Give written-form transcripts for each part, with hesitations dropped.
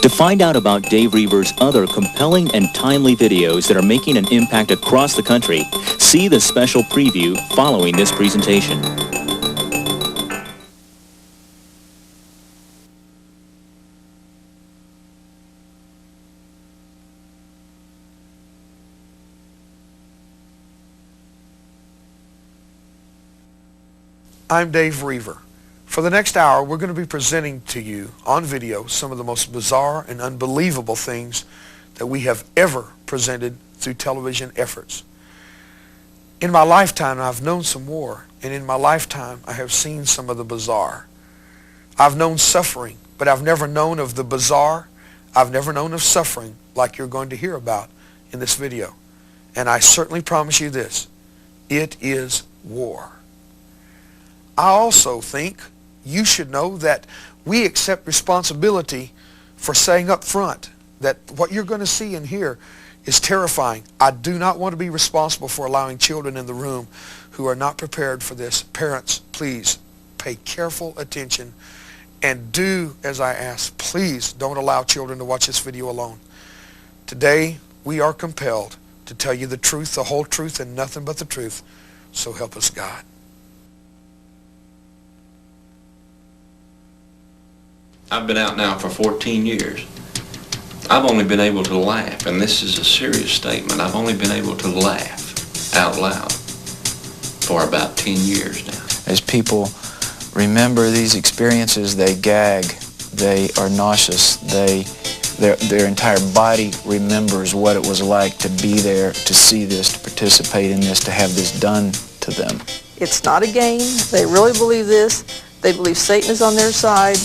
To find out about Dave Reaver's other compelling and timely videos that are making an impact across the country, see the special preview following this presentation. I'm Dave Reaver. For the next hour, we're going to be presenting to you on video some of the most bizarre and unbelievable things that we have ever presented through television efforts. In my lifetime, I've known some war, and in my lifetime, I have seen some of the bizarre. I've known suffering, but I've never known of the bizarre. I've never known of suffering like you're going to hear about in this video. And I certainly promise you this, it is war. I also think you should know that we accept responsibility for saying up front that what you're going to see and hear is terrifying. I do not want to be responsible for allowing children in the room who are not prepared for this. Parents, please pay careful attention and do as I ask. Please don't allow children to watch this video alone. Today, we are compelled to tell you the truth, the whole truth, and nothing but the truth. So help us God. I've been out now for 14 years. I've only been able to laugh, and this is a serious statement, I've only been able to laugh out loud for about 10 years now. As people remember these experiences, they gag, they are nauseous, their entire body remembers what it was like to be there, to see this, to participate in this, to have this done to them. It's not a game. They really believe this. They believe Satan is on their side,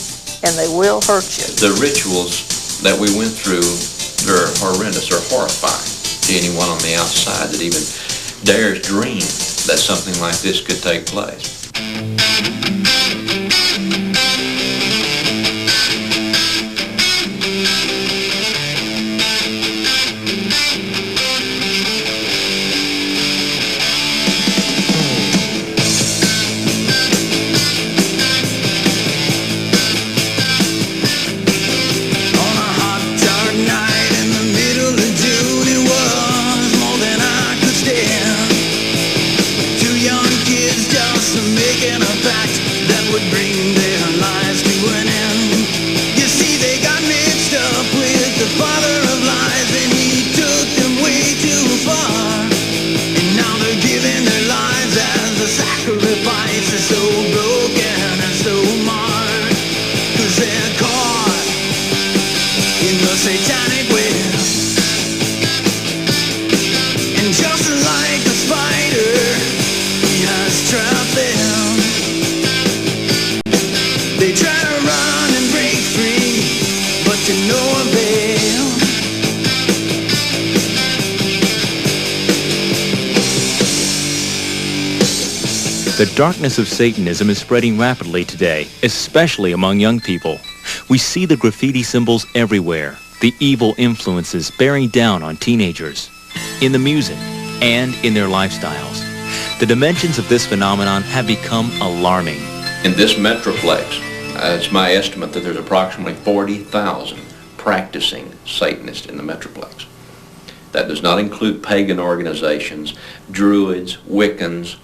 and they will hurt you. The rituals that we went through are horrendous, are horrifying to anyone on the outside that even dares dream that something like this could take place. Satanic web, and just like a spider, he has trapped them. They try to run and break free, but to no avail. The darkness of Satanism is spreading rapidly today, especially among young people. We see the graffiti symbols everywhere, the evil influences bearing down on teenagers, in the music, and in their lifestyles. The dimensions of this phenomenon have become alarming. In this metroplex, it's my estimate that there's approximately 40,000 practicing Satanists in the metroplex. That does not include pagan organizations, Druids, Wiccans,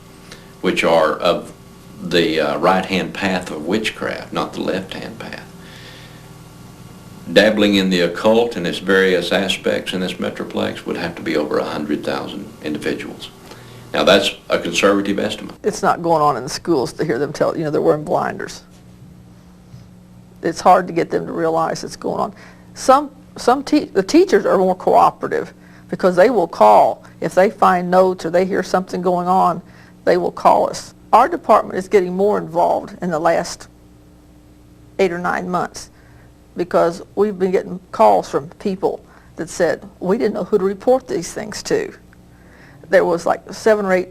which are of the right-hand path of witchcraft, not the left-hand path. Dabbling in the occult in its various aspects in this metroplex would have to be over 100,000 individuals. Now that's a conservative estimate. It's not going on in the schools to hear them tell, they're wearing blinders. It's hard to get them to realize it's going on. The teachers are more cooperative because they will call. If they find notes or they hear something going on, they will call us. Our department is getting more involved in the last 8 or 9 months because we've been getting calls from people that said, we didn't know who to report these things to. There was like 7 or 8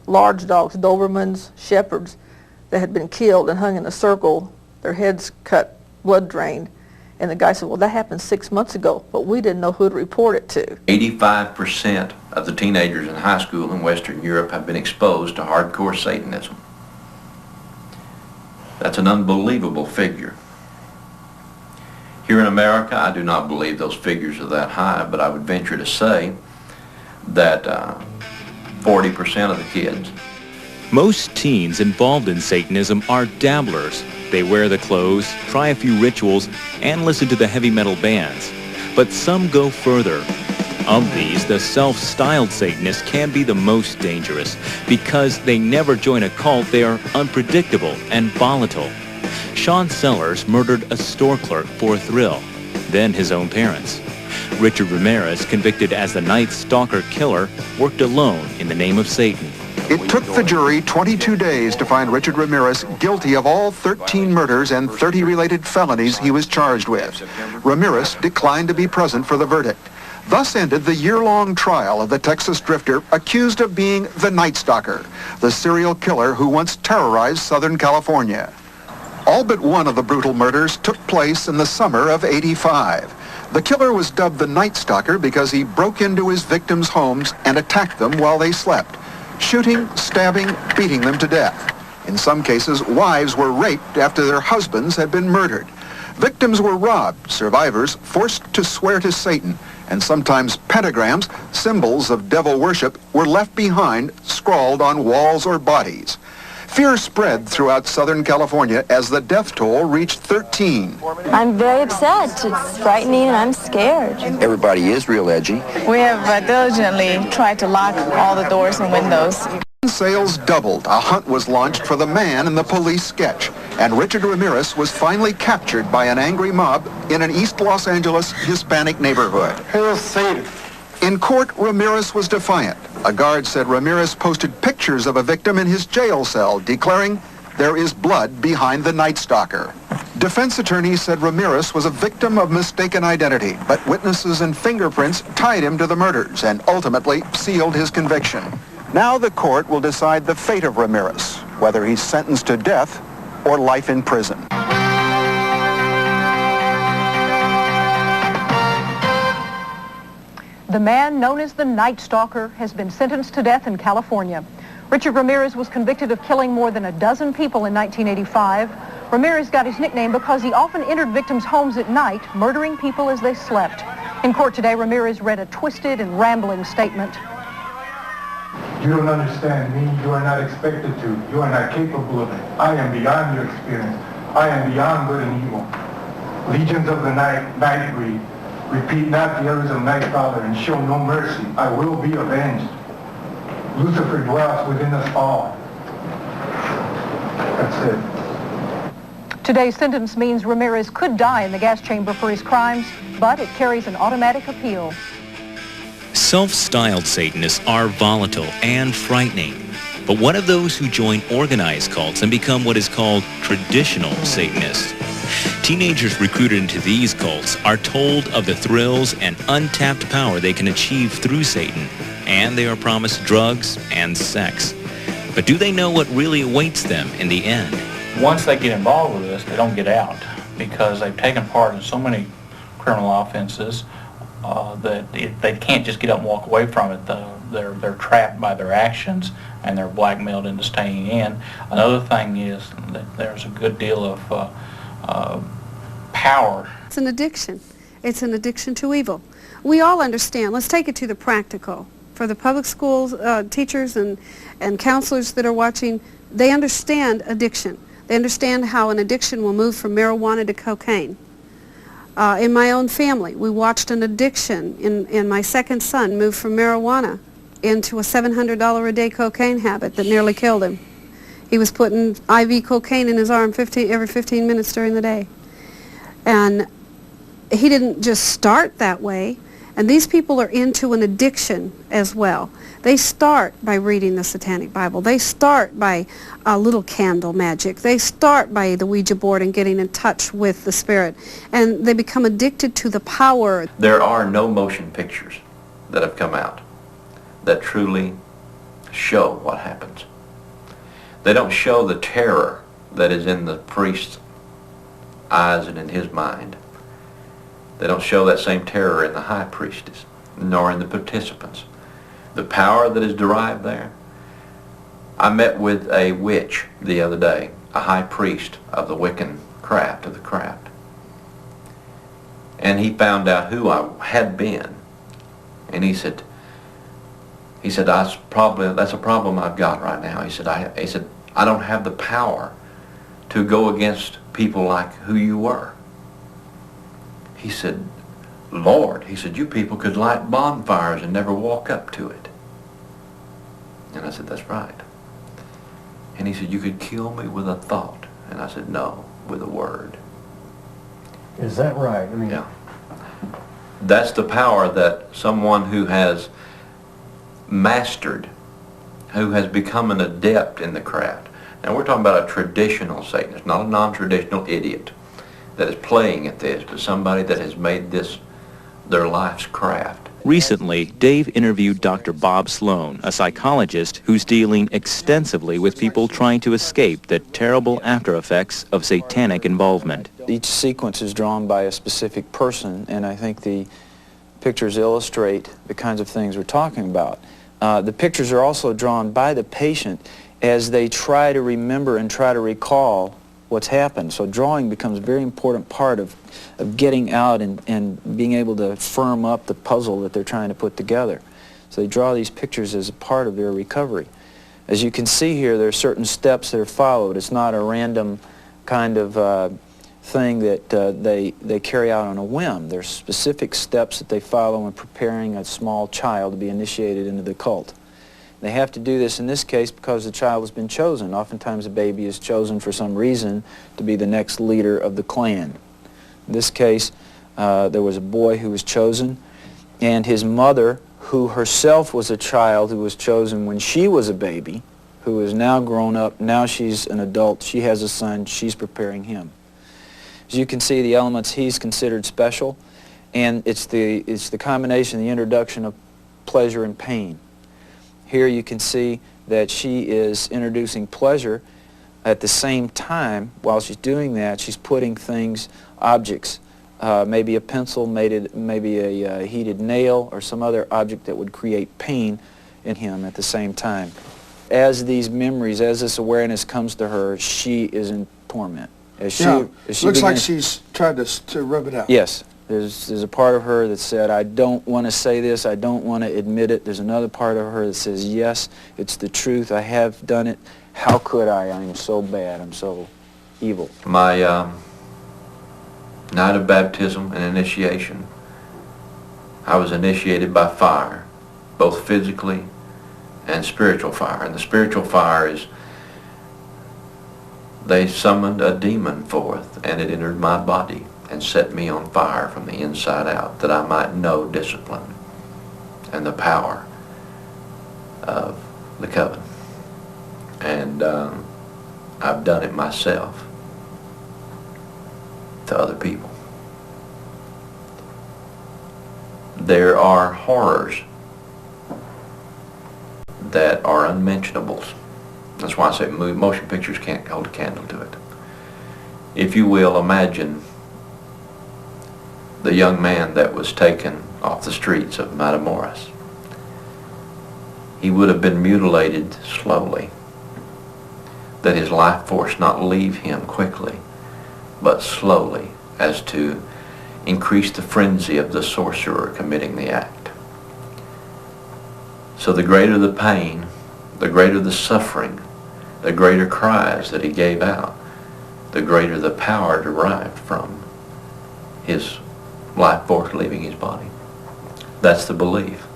large dogs, Dobermans, Shepherds, that had been killed and hung in a circle, their heads cut, blood drained. And the guy said, well, that happened 6 months ago, but we didn't know who to report it to. 85% of the teenagers in high school in Western Europe have been exposed to hardcore Satanism. That's an unbelievable figure. Here in America, I do not believe those figures are that high, but I would venture to say that 40% of the kids. Most teens involved in Satanism are dabblers. They wear the clothes, try a few rituals, and listen to the heavy metal bands. But some go further. Of these, the self-styled Satanists can be the most dangerous because they never join a cult. They are unpredictable and volatile. Sean Sellers murdered a store clerk for a thrill, then his own parents. Richard Ramirez, convicted as the Night Stalker killer, worked alone in the name of Satan. It took the jury 22 days to find Richard Ramirez guilty of all 13 murders and 30 related felonies he was charged with. Ramirez declined to be present for the verdict. Thus ended the year-long trial of the Texas drifter accused of being the Night Stalker, the serial killer who once terrorized Southern California. All but one of the brutal murders took place in the summer of '85. The killer was dubbed the Night Stalker because he broke into his victims' homes and attacked them while they slept, shooting, stabbing, beating them to death. In some cases, wives were raped after their husbands had been murdered. Victims were robbed, survivors forced to swear to Satan, and sometimes pentagrams, symbols of devil worship, were left behind, scrawled on walls or bodies. Fear spread throughout Southern California as the death toll reached 13. I'm very upset. It's frightening and I'm scared. Everybody is real edgy. We have diligently tried to lock all the doors and windows. Sales doubled. A hunt was launched for the man in the police sketch, and Richard Ramirez was finally captured by an angry mob in an East Los Angeles Hispanic neighborhood. Hail Satan. In court, Ramirez was defiant. A guard said Ramirez posted pictures of a victim in his jail cell, declaring, "There is blood behind the Night Stalker." Defense attorneys said Ramirez was a victim of mistaken identity, but witnesses and fingerprints tied him to the murders and ultimately sealed his conviction. Now the court will decide the fate of Ramirez, whether he's sentenced to death or life in prison. The man known as the Night Stalker has been sentenced to death in California. Richard Ramirez was convicted of killing more than a dozen people in 1985. Ramirez got his nickname because he often entered victims' homes at night, murdering people as they slept. In court today, Ramirez read a twisted and rambling statement. You don't understand me. You are not expected to. You are not capable of it. I am beyond your experience. I am beyond good and evil. Legions of the night breed. Repeat not the errors of Night Father and show no mercy. I will be avenged. Lucifer dwells within us all. That's it. Today's sentence means Ramirez could die in the gas chamber for his crimes, but it carries an automatic appeal. Self-styled Satanists are volatile and frightening. But what of those who join organized cults and become what is called traditional Satanists? Teenagers recruited into these cults are told of the thrills and untapped power they can achieve through Satan, and they are promised drugs and sex. But do they know what really awaits them in the end? Once they get involved with this, they don't get out because they've taken part in so many criminal offenses that they can't just get up and walk away from it. They're trapped by their actions and they're blackmailed into staying in. Another thing is that there's a good deal of power. It's an addiction. It's an addiction to evil. We all understand. Let's take it to the practical. For the public schools teachers and counselors that are watching, they understand addiction. They understand how an addiction will move from marijuana to cocaine. In my own family, we watched an addiction in my second son move from marijuana into a $700 a day cocaine habit that nearly killed him. He was putting IV cocaine in his arm every 15 minutes during the day. And he didn't just start that way. And these people are into an addiction as well. They start by reading the Satanic Bible. They start by little candle magic. They start by the Ouija board and getting in touch with the spirit. And they become addicted to the power. There are no motion pictures that have come out that truly show what happens. They don't show the terror that is in the priest's eyes and in his mind. They don't show that same terror in the high priestess, nor in the participants. The power that is derived there. I met with a witch the other day, a high priest of the Wiccan craft, of the craft. and he found out who I had been. And he said, that's a problem I've got right now. He said, I don't have the power to go against people like who you were. He said, Lord, he said, you people could light bonfires and never walk up to it. And I said, that's right. And he said, you could kill me with a thought. And I said, no, with a word. Is that right? I mean, yeah. That's the power that someone who has mastered, who has become an adept in the craft. Now we're talking about a traditional Satanist, not a non-traditional idiot that is playing at this, but somebody that has made this their life's craft. Recently, Dave interviewed Dr. Bob Sloan, a psychologist who's dealing extensively with people trying to escape the terrible after effects of satanic involvement. Each sequence is drawn by a specific person, and I think the pictures illustrate the kinds of things we're talking about. The pictures are also drawn by the patient as they try to remember and try to recall what's happened. So drawing becomes a very important part of getting out and being able to firm up the puzzle that they're trying to put together. So they draw these pictures as a part of their recovery. As you can see here, there are certain steps that are followed. It's not a random kind of thing that they carry out on a whim. There's specific steps that they follow in preparing a small child to be initiated into the cult. They have to do this in this case because the child has been chosen. Oftentimes a baby is chosen for some reason to be the next leader of the clan. In this case, there was a boy who was chosen, and his mother, who herself was a child who was chosen when she was a baby, who is now grown up, now she's an adult, she has a son, she's preparing him. As you can see, the elements he's considered special, and it's the combination, the introduction of pleasure and pain. Here you can see that she is introducing pleasure at the same time. While she's doing that, she's putting things, objects, maybe a pencil, maybe a heated nail, or some other object that would create pain in him at the same time. As these memories, as this awareness comes to her, she is in torment. As she looks like she's tried to rub it out. Yes. There's a part of her that said, I don't want to say this, I don't want to admit it. There's another part of her that says, yes, it's the truth, I have done it. How could I? I'm so bad, I'm so evil. My night of baptism and initiation, I was initiated by fire, both physically and spiritual fire. And the spiritual fire is, they summoned a demon forth, and it entered my body and set me on fire from the inside out, that I might know discipline and the power of the coven. And I've done it myself to other people. There are horrors that are unmentionables. That's why I say motion pictures can't hold a candle to it. If you will, imagine the young man that was taken off the streets of Matamoros. He would have been mutilated slowly, that his life force not leave him quickly, but slowly, as to increase the frenzy of the sorcerer committing the act. So the greater the pain, the greater the suffering, the greater cries that he gave out, the greater the power derived from his life force leaving his body. That's the belief.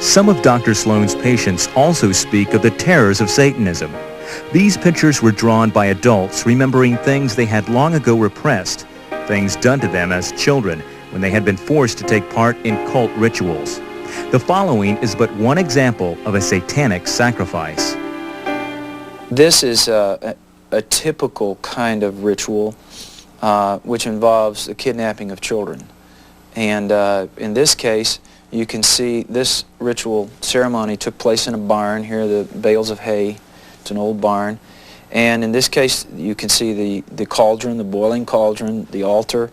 Some of Dr. Sloan's patients also speak of the terrors of Satanism. These pictures were drawn by adults remembering things they had long ago repressed, things done to them as children when they had been forced to take part in cult rituals. The following is but one example of a satanic sacrifice. This is a typical kind of ritual which involves the kidnapping of children. And in this case, you can see this ritual ceremony took place in a barn. Here are the bales of hay. It's an old barn. And in this case, you can see the cauldron, the boiling cauldron, the altar,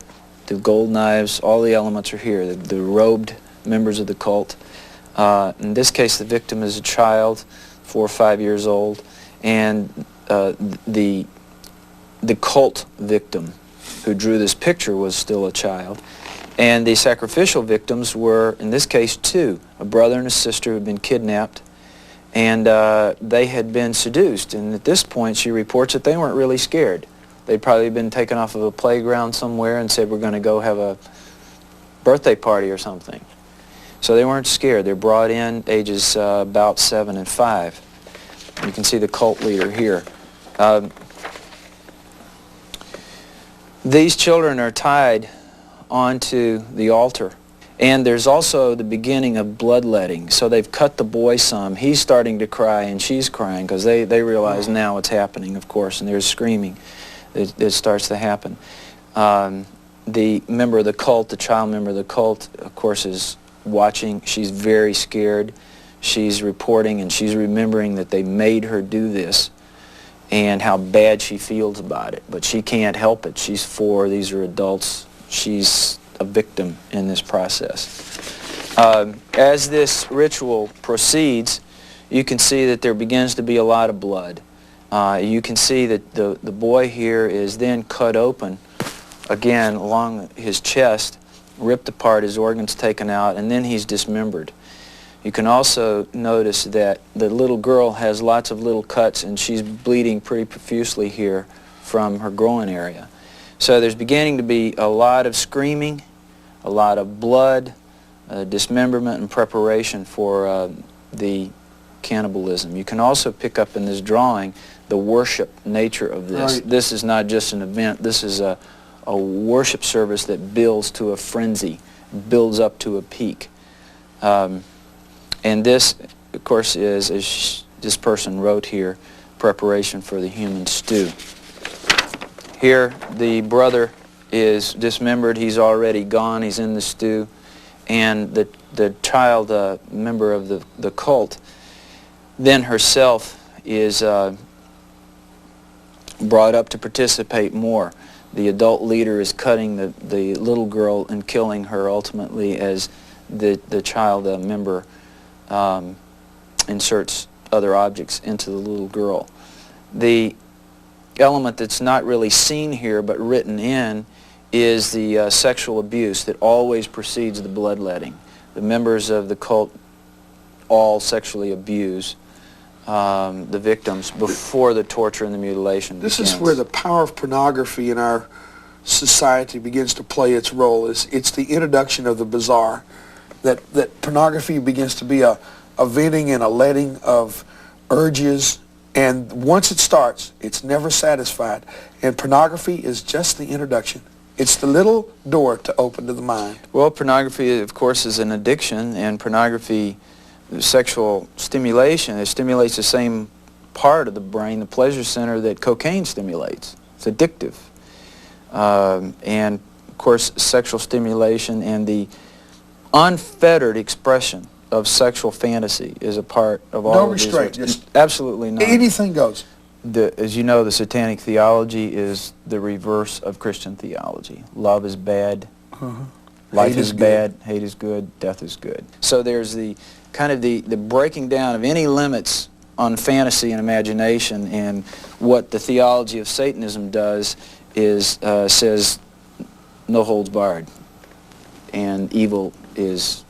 the gold knives, all the elements are here, the robed members of the cult. In this case, the victim is a child, 4 or 5 years old, and the cult victim, who drew this picture was still a child. And the sacrificial victims were, in this case, two, a brother and a sister who had been kidnapped, and they had been seduced. And at this point, she reports that they weren't really scared. They'd probably been taken off of a playground somewhere and said, we're going to go have a birthday party or something. So they weren't scared. They're brought in ages about 7 and 5. You can see the cult leader here. These children are tied onto the altar. And there's also the beginning of bloodletting. So they've cut the boy some. He's starting to cry and she's crying because they realize now what's happening, of course, and there's screaming that starts to happen. The member of the cult, the child member of the cult, of course, is watching. She's very scared. She's reporting and she's remembering that they made her do this and how bad she feels about it. But she can't help it. She's 4. These are adults. She's a victim in this process. As this ritual proceeds, you can see that there begins to be a lot of blood. You can see that the boy here is then cut open, again, along his chest, ripped apart, his organs taken out, and then he's dismembered. You can also notice that the little girl has lots of little cuts, and she's bleeding pretty profusely here from her groin area. So there's beginning to be a lot of screaming, a lot of blood, dismemberment, and preparation for the cannibalism. You can also pick up in this drawing the worship nature of this. Right. This is not just an event. This is a worship service that builds to a frenzy, builds up to a peak. And this, of course, is, as this person wrote here, preparation for the human stew. Here, the brother is dismembered. He's already gone. He's in the stew. And the child member of the cult then herself is brought up to participate more. The adult leader is cutting the little girl and killing her ultimately as the child member inserts other objects into the little girl. The element that's not really seen here but written in is the sexual abuse that always precedes the bloodletting. The members of the cult all sexually abuse the victims before the torture and the mutilation begins. This is where the power of pornography in our society begins to play its role. It's the introduction of the bizarre, that pornography begins to be a venting and a letting of urges, and once it starts, it's never satisfied. And pornography is just the introduction. It's the little door to open to the mind. Well, pornography, of course, is an addiction, and pornography, sexual stimulation, it stimulates the same part of the brain, the pleasure center, that cocaine stimulates. It's addictive. And, of course, sexual stimulation and the unfettered expression of sexual fantasy is a part of all of these. No restraint. Just absolutely not. Anything goes. As you know, the Satanic theology is the reverse of Christian theology. Love is bad. Life is bad. Hate is good. Death is good. So there's the kind of the breaking down of any limits on fantasy and imagination, and what the theology of Satanism does is says no holds barred, and evil is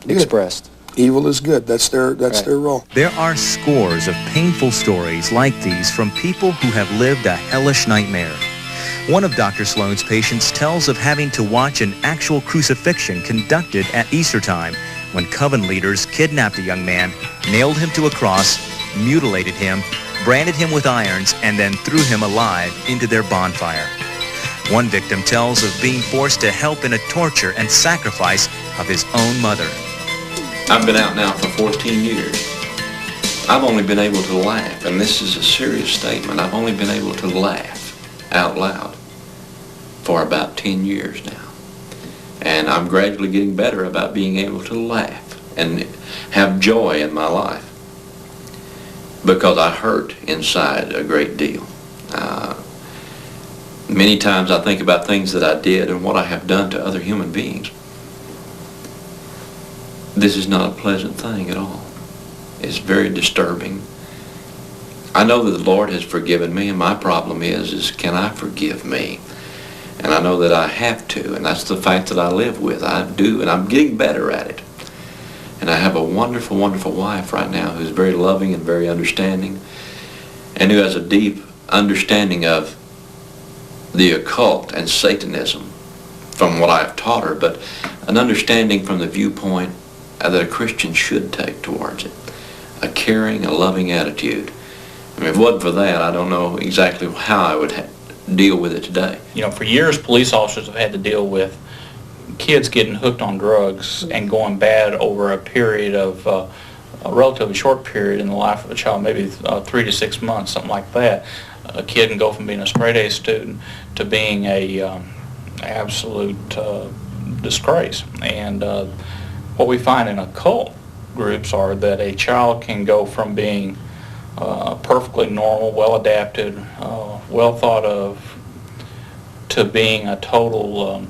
expressed. Evil is good. That's their role. There are scores of painful stories like these from people who have lived a hellish nightmare. One of Dr. Sloan's patients tells of having to watch an actual crucifixion conducted at Easter time when coven leaders kidnapped a young man, nailed him to a cross, mutilated him, branded him with irons, and then threw him alive into their bonfire. One victim tells of being forced to help in a torture and sacrifice of his own mother. I've been out now for 14 years. I've only been able to laugh, and this is a serious statement. I've only been able to laugh out loud for about 10 years now. And I'm gradually getting better about being able to laugh and have joy in my life, because I hurt inside a great deal. Many times I think about things that I did and what I have done to other human beings. This is not a pleasant thing at all. It's very disturbing. I know that the Lord has forgiven me, and my problem is can I forgive me? And I know that I have to, and that's the fact that I live with. I do, and I'm getting better at it. And I have a wonderful, wonderful wife right now who's very loving and very understanding, and who has a deep understanding of the occult and Satanism from what I've taught her, but an understanding from the viewpoint that a Christian should take towards it. A caring, a loving attitude. I mean, if it wasn't for that, I don't know exactly how I would deal with it today. You know, for years, police officers have had to deal with kids getting hooked on drugs and going bad over a period of a relatively short period in the life of a child, maybe 3 to 6 months, something like that. A kid can go from being a straight-A student to being a absolute disgrace. And what we find in occult groups are that a child can go from being perfectly normal, well-adapted, well thought of, to being a total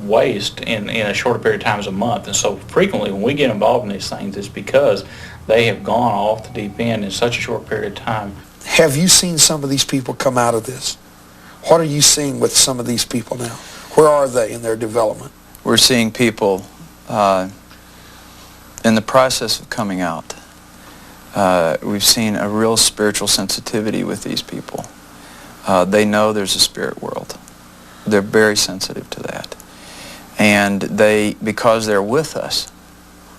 waste in a shorter period of time as a month. And so frequently when we get involved in these things, it's because they have gone off the deep end in such a short period of time. Have you seen some of these people come out of this? What are you seeing with some of these people now? Where are they in their development? We're seeing people in the process of coming out. We've seen a real spiritual sensitivity with these people. They know there's a spirit world. They're very sensitive to that. And because they're with us,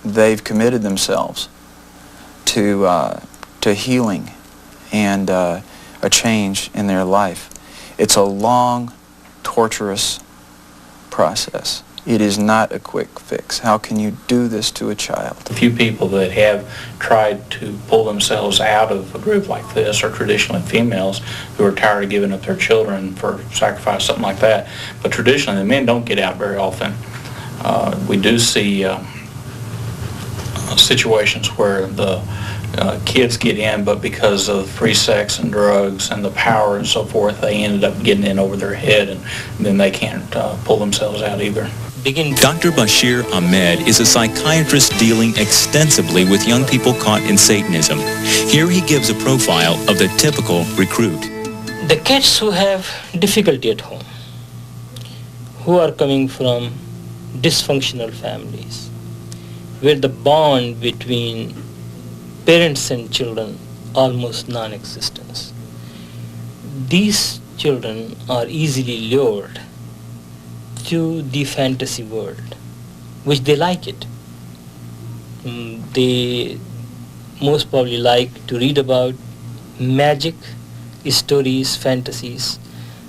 they've committed themselves to healing and a change in their life. It's a long, torturous process. It is not a quick fix. How can you do this to a child? A few people that have tried to pull themselves out of a group like this are traditionally females who are tired of giving up their children for sacrifice, something like that. But traditionally, the men don't get out very often. We do see situations where the kids get in, but because of free sex and drugs and the power and so forth, they ended up getting in over their head, and then they can't pull themselves out either. Dr. Bashir Ahmed is a psychiatrist dealing extensively with young people caught in Satanism. Here he gives a profile of the typical recruit. The kids who have difficulty at home, who are coming from dysfunctional families, where the bond between parents and children almost non-existent. These children are easily lured to the fantasy world, which they like it. They most probably like to read about magic, stories, fantasies,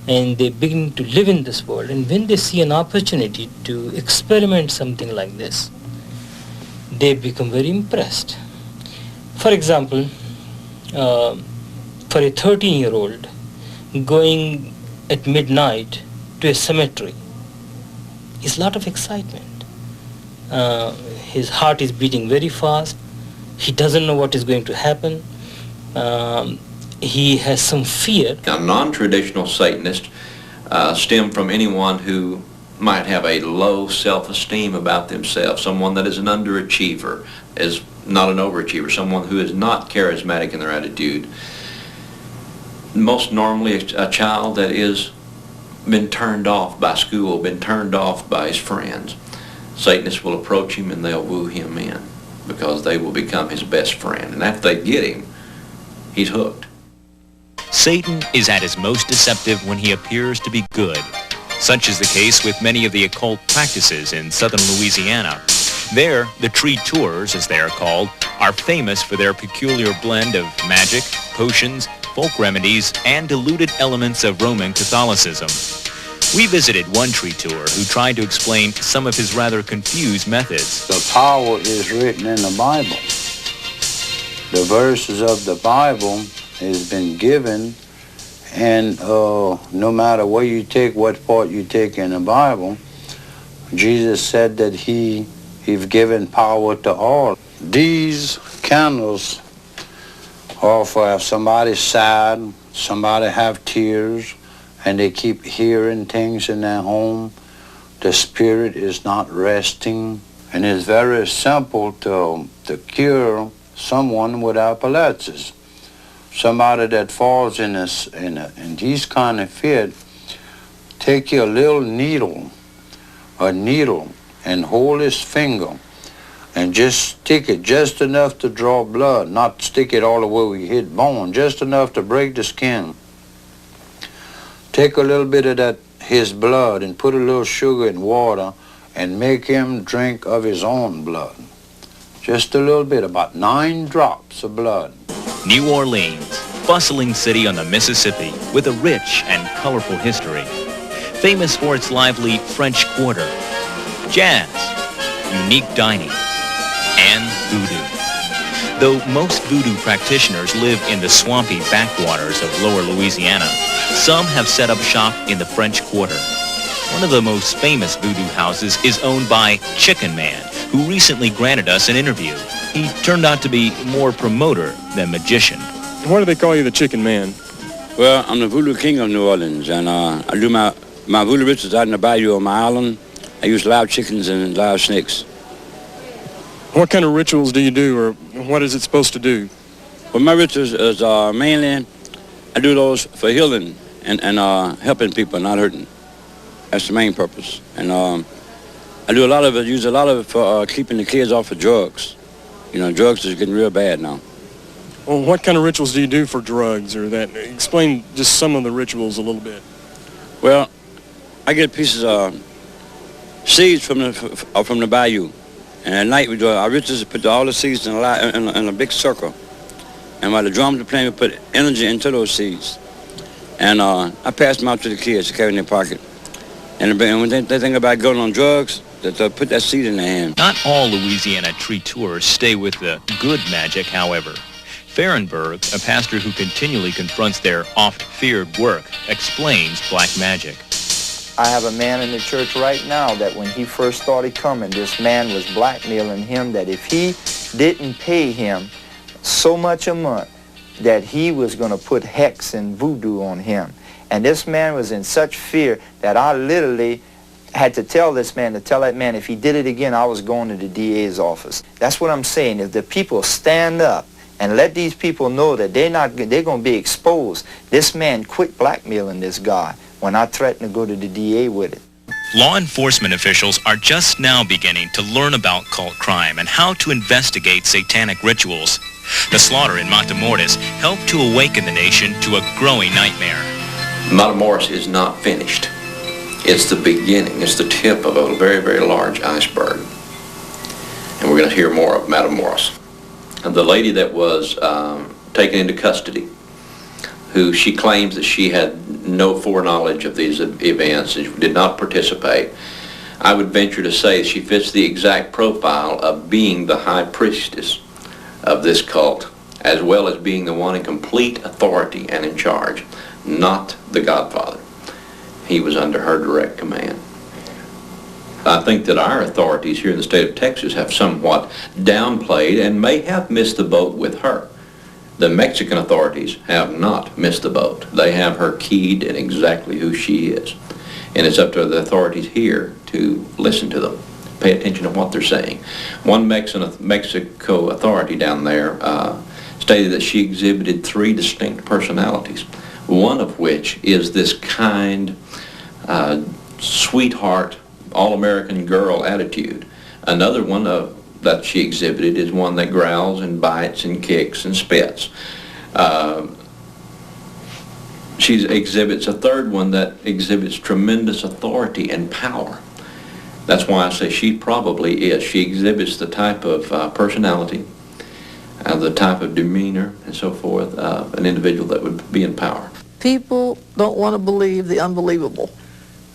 and they begin to live in this world. And when they see an opportunity to experiment something like this, they become very impressed. For example, for a 13-year-old going at midnight to a cemetery is a lot of excitement. His heart is beating very fast. He doesn't know what is going to happen. He has some fear. Now, non-traditional Satanists stem from anyone who might have a low self-esteem about themselves, someone that is an underachiever, is not an overachiever, someone who is not charismatic in their attitude. Most normally a child that is been turned off by school, been turned off by his friends. Satanists will approach him and they'll woo him in because they will become his best friend. And after they get him, he's hooked. Satan is at his most deceptive when he appears to be good. Such is the case with many of the occult practices in southern Louisiana. There, the tree tours, as they are called, are famous for their peculiar blend of magic, potions, folk remedies, and diluted elements of Roman Catholicism. We visited one tree tour who tried to explain some of his rather confused methods. The power is written in the Bible. The verses of the Bible has been given, and no matter where you take, what part you take in the Bible, Jesus said that he's given power to all. These candles are for if somebody's sad, somebody have tears, and they keep hearing things in their home, the spirit is not resting, and it's very simple to cure someone with epilepsy. somebody that falls in these kind of fit, take your little needle, and hold his finger and just stick it just enough to draw blood, not stick it all the way where you hit bone, just enough to break the skin. Take a little bit of his blood and put a little sugar in water and make him drink of his own blood. Just a little bit, about 9 drops of blood. New Orleans, bustling city on the Mississippi with a rich and colorful history. Famous for its lively French Quarter, jazz, unique dining, and voodoo. Though most voodoo practitioners live in the swampy backwaters of lower Louisiana, some have set up shop in the French Quarter. One of the most famous voodoo houses is owned by Chicken Man, who recently granted us an interview. He turned out to be more promoter than magician. Why do they call you the Chicken Man? Well, I'm the voodoo king of New Orleans, and I do my voodoo rituals out in the bayou on my island. I use live chickens and live snakes. What kind of rituals do you do, or what is it supposed to do? Well, my rituals is mainly, I do those for healing and helping people, not hurting. That's the main purpose. And I do a lot of it, use a lot of it for keeping the kids off of drugs. You know, drugs is getting real bad now. Well, what kind of rituals do you do for drugs, or that? Explain just some of the rituals a little bit. Well, I get pieces of seeds from the bayou. And at night we do our rituals, put all the seeds in a big circle. And while the drums are playing, we put energy into those seeds. And I pass them out to the kids to carry in their pocket. And when they think about going on drugs, they'll put that seed in their hand. Not all Louisiana tree tours stay with the good magic, however. Fahrenberg, a pastor who continually confronts their oft-feared work, explains black magic. I have a man in the church right now that when he first started coming, this man was blackmailing him that if he didn't pay him so much a month, that he was going to put hex and voodoo on him. And this man was in such fear that I literally had to tell this man, if he did it again, I was going to the DA's office. That's what I'm saying. If the people stand up and let these people know that they're going to be exposed, this man quit blackmailing this guy when I threatened to go to the DA with it. Law enforcement officials are just now beginning to learn about cult crime and how to investigate satanic rituals. The slaughter in Matamoros helped to awaken the nation to a growing nightmare. Matamoros is not finished. It's the beginning. It's the tip of a very, very large iceberg. And we're going to hear more of Matamoros. And the lady that was taken into custody, who she claims that she had no foreknowledge of these events and did not participate, I would venture to say she fits the exact profile of being the high priestess of this cult, as well as being the one in complete authority and in charge, not the Godfather. He was under her direct command. I think that our authorities here in the state of Texas have somewhat downplayed and may have missed the boat with her. The Mexican authorities have not missed the boat. They have her keyed in exactly who she is. And it's up to the authorities here to listen to them, pay attention to what they're saying. One Mexico authority down there stated that she exhibited 3 distinct personalities, one of which is this kind, sweetheart, all-American girl attitude. Another one that she exhibited is one that growls and bites and kicks and spits. She exhibits a third one that exhibits tremendous authority and power. That's why I say she probably is. She exhibits the type of personality, the type of demeanor and so forth of an individual that would be in power. People don't want to believe the unbelievable.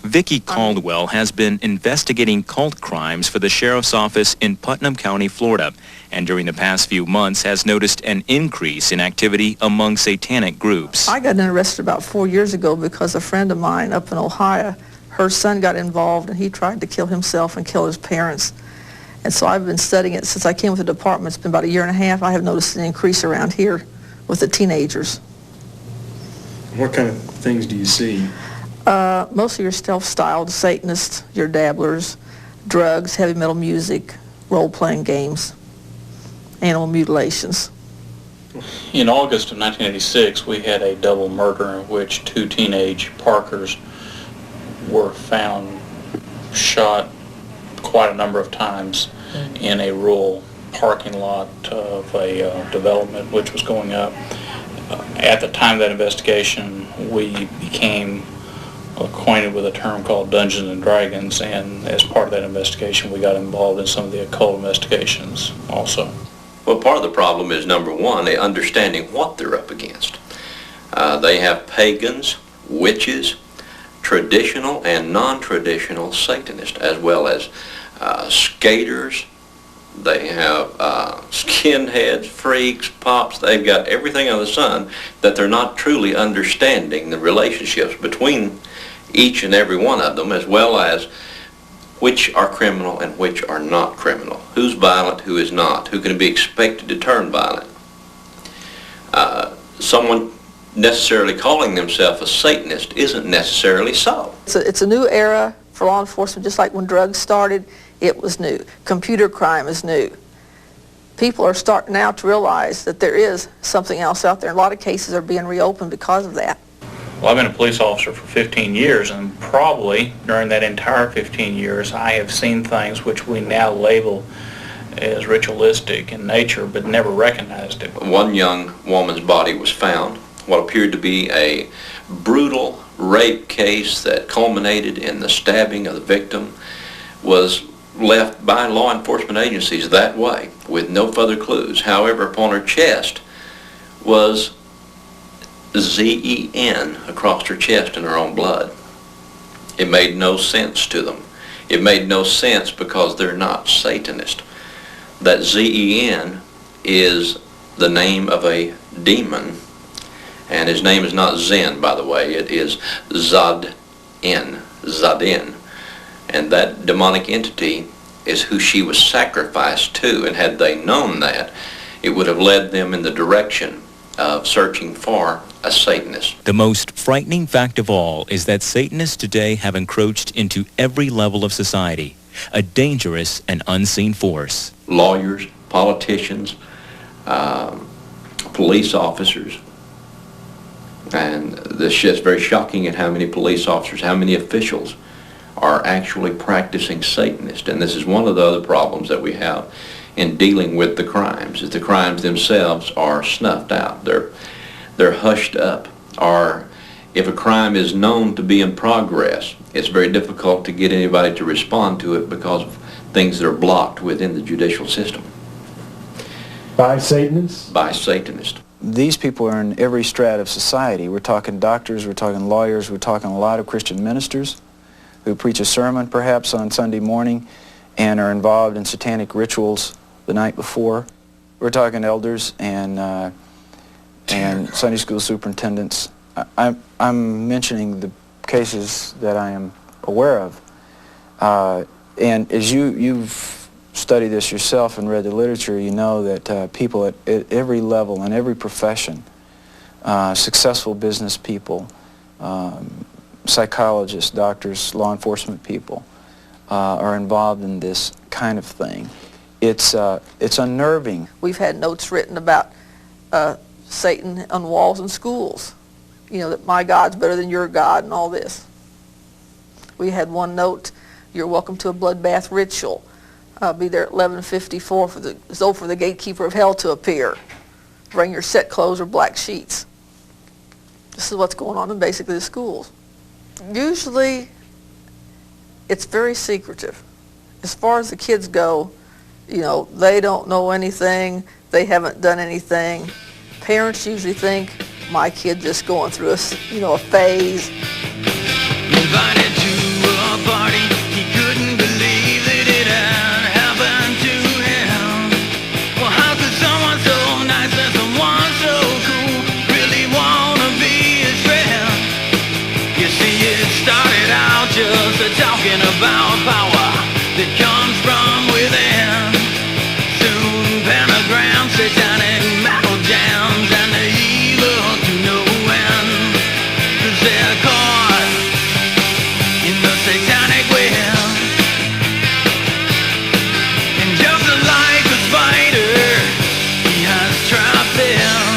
Vicki Caldwell has been investigating cult crimes for the sheriff's office in Putnam County, Florida, and during the past few months has noticed an increase in activity among satanic groups. I got interested about 4 years ago because a friend of mine up in Ohio, her son got involved and he tried to kill himself and kill his parents. And so I've been studying it since I came with the department. It's been about 1.5 years. I have noticed an increase around here with the teenagers. What kind of things do you see? Mostly your self-styled Satanists, your dabblers, drugs, heavy metal music, role-playing games, animal mutilations. In August of 1986, we had a double murder in which 2 teenage Parkers were found shot quite a number of times in a rural parking lot of a development which was going up. At the time of that investigation, we became acquainted with a term called Dungeons and Dragons, and as part of that investigation, we got involved in some of the occult investigations also. Well, part of the problem is, number one, understanding what they're up against. They have pagans, witches, traditional and non-traditional Satanists, as well as skaters. They have skinheads, freaks, pops. They've got everything under the sun that they're not truly understanding the relationships between each and every one of them, as well as which are criminal and which are not criminal. Who's violent, who is not, who can be expected to turn violent. Someone necessarily calling themselves a Satanist isn't necessarily so. It's a new era for law enforcement, just like when drugs started, it was new. Computer crime is new. People are starting now to realize that there is something else out there. A lot of cases are being reopened because of that. Well, I've been a police officer for 15 years, and probably during that entire 15 years, I have seen things which we now label as ritualistic in nature, but never recognized it. One young woman's body was found, what appeared to be a brutal rape case that culminated in the stabbing of the victim, was left by law enforcement agencies that way, with no further clues. However, upon her chest was Z-E-N across her chest in her own blood. It made no sense to them. It made no sense because they're not Satanist. That Z-E-N is the name of a demon, and his name is not Zen, by the way. It is Zadin, and that demonic entity is who she was sacrificed to, and had they known that, it would have led them in the direction of searching for a Satanist. The most frightening fact of all is that Satanists today have encroached into every level of society, a dangerous and unseen force. Lawyers, politicians, police officers, and this shit's very shocking at how many police officers, how many officials are actually practicing Satanist. And this is one of the other problems that we have in dealing with the crimes, is the crimes themselves are snuffed out. They're hushed up. Or if a crime is known to be in progress, it's very difficult to get anybody to respond to it because of things that are blocked within the judicial system. By Satanists? By Satanists. These people are in every strata of society. We're talking doctors, we're talking lawyers, we're talking a lot of Christian ministers who preach a sermon perhaps on Sunday morning and are involved in satanic rituals the night before. We're talking elders and Sunday school superintendents. I'm mentioning the cases that I am aware of. And as you've studied this yourself and read the literature, you know that people at every level and every profession, successful business people, psychologists, doctors, law enforcement people, are involved in this kind of thing. It's unnerving. We've had notes written about Satan on walls in schools. You know, that my God's better than your God and all this. We had one note, you're welcome to a bloodbath ritual. Be there at 11:54 for the gatekeeper of hell to appear. Bring your set clothes or black sheets. This is what's going on in basically the schools. Usually, it's very secretive. As far as the kids go, you know, they don't know anything. They haven't done anything. Parents usually think, my kid just going through a phase. Invited to a party, he couldn't believe that it had happened to him. Well, how could someone so nice and someone so cool really want to be his friend? You see, it started out just talking about power that comes from within. Soon pentagrams, satanic metal jams, and the evil to no end. 'Cause they're caught in the satanic web. And just like a spider, he has trapped them.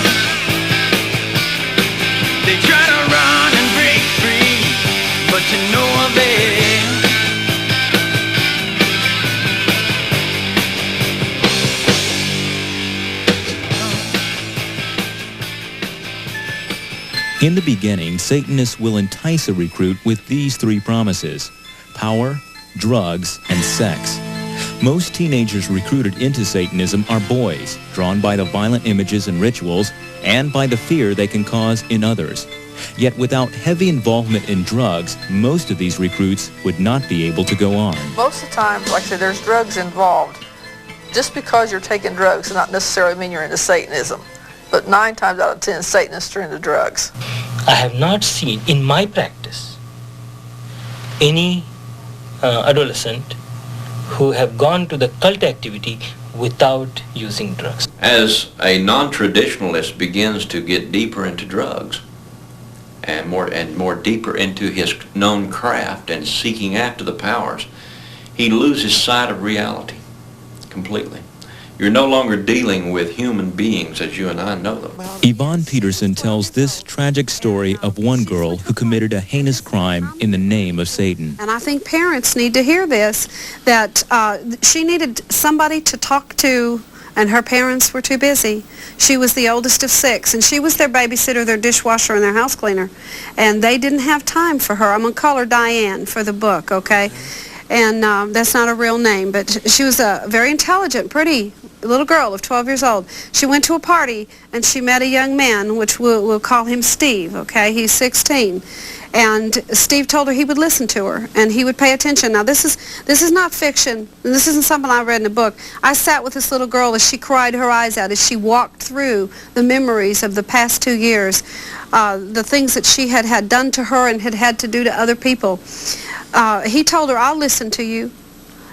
In the beginning, Satanists will entice a recruit with these three promises: power, drugs, and sex. Most teenagers recruited into Satanism are boys, drawn by the violent images and rituals and by the fear they can cause in others. Yet without heavy involvement in drugs, most of these recruits would not be able to go on. Most of the time, like I said, there's drugs involved. Just because you're taking drugs does not necessarily mean you're into Satanism. But 9 times out of 10, Satanists are into drugs. I have not seen in my practice any adolescent who have gone to the cult activity without using drugs. As a non-traditionalist begins to get deeper into drugs and more deeper into his known craft and seeking after the powers, he loses sight of reality completely. You're no longer dealing with human beings as you and I know them. Yvonne Peterson tells this tragic story of one girl who committed a heinous crime in the name of Satan. And I think parents need to hear this, that she needed somebody to talk to, and her parents were too busy. She was the oldest of 6, and she was their babysitter, their dishwasher, and their house cleaner. And they didn't have time for her. I'm going to call her Diane for the book, okay? And that's not a real name, but she was a very intelligent, pretty little girl of 12 years old. She went to a party, and she met a young man, which we'll call him Steve, okay? He's 16. And Steve told her he would listen to her, and he would pay attention. Now, this is not fiction. This isn't something I read in a book. I sat with this little girl as she cried her eyes out, as she walked through the memories of the past 2 years, the things that she had done to her and had to do to other people. He told her, I'll listen to you.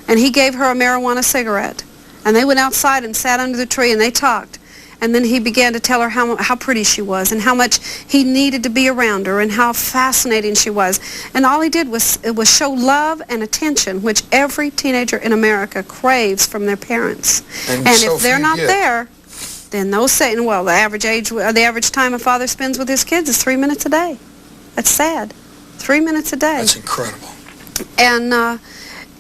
And he gave her a marijuana cigarette. And they went outside and sat under the tree and they talked. And then he began to tell her how pretty she was and how much he needed to be around her and how fascinating she was. And all he did was show love and attention, which every teenager in America craves from their parents. And so if they're not there, then those Satan, well, the average time a father spends with his kids is 3 minutes a day. That's sad. 3 minutes a day. That's incredible. And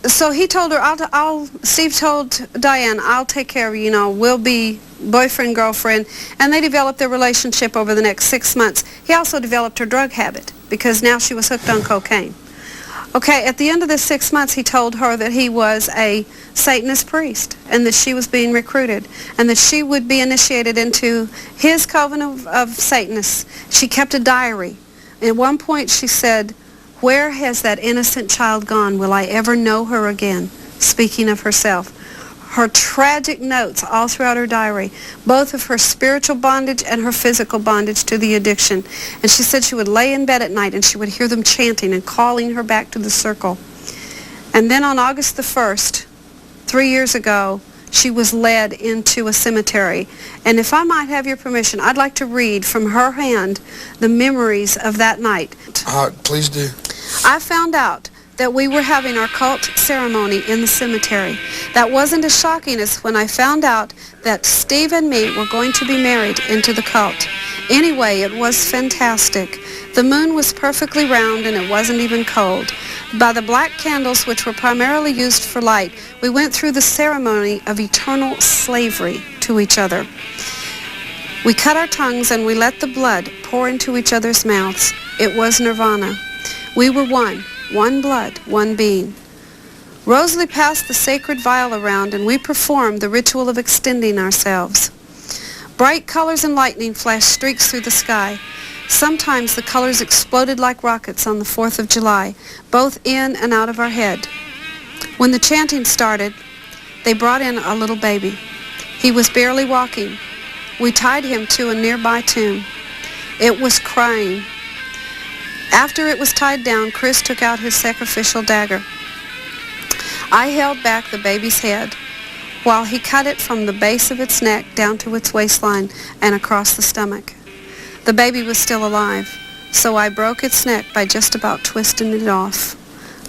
so he told her, Steve told Diane, I'll take care of you, we'll be boyfriend, girlfriend. And they developed their relationship over the next 6 months. He also developed her drug habit because now she was hooked on cocaine. Okay, at the end of the 6 months, he told her that he was a Satanist priest and that she was being recruited and that she would be initiated into his coven of Satanists. She kept a diary. At one point, she said, "Where has that innocent child gone? Will I ever know her again?" Speaking of herself. Her tragic notes all throughout her diary, both of her spiritual bondage and her physical bondage to the addiction. And she said she would lay in bed at night and she would hear them chanting and calling her back to the circle. And then on August the 1st, 3 years ago, she was led into a cemetery. And if I might have your permission, I'd like to read from her hand the memories of that night. Please do. I found out that we were having our cult ceremony in the cemetery. That wasn't as shocking as when I found out that Steve and me were going to be married into the cult. Anyway, it was fantastic. The moon was perfectly round and it wasn't even cold. By the black candles, which were primarily used for light, we went through the ceremony of eternal slavery to each other. We cut our tongues and we let the blood pour into each other's mouths. It was nirvana. We were one blood, one being. Rosalie passed the sacred vial around and we performed the ritual of extending ourselves. Bright colors and lightning flashed streaks through the sky. Sometimes the colors exploded like rockets on the 4th of July, both in and out of our head. When the chanting started, they brought in a little baby. He was barely walking. We tied him to a nearby tomb. It was crying. After it was tied down, Chris took out his sacrificial dagger. I held back the baby's head while he cut it from the base of its neck down to its waistline and across the stomach. The baby was still alive, so I broke its neck by just about twisting it off.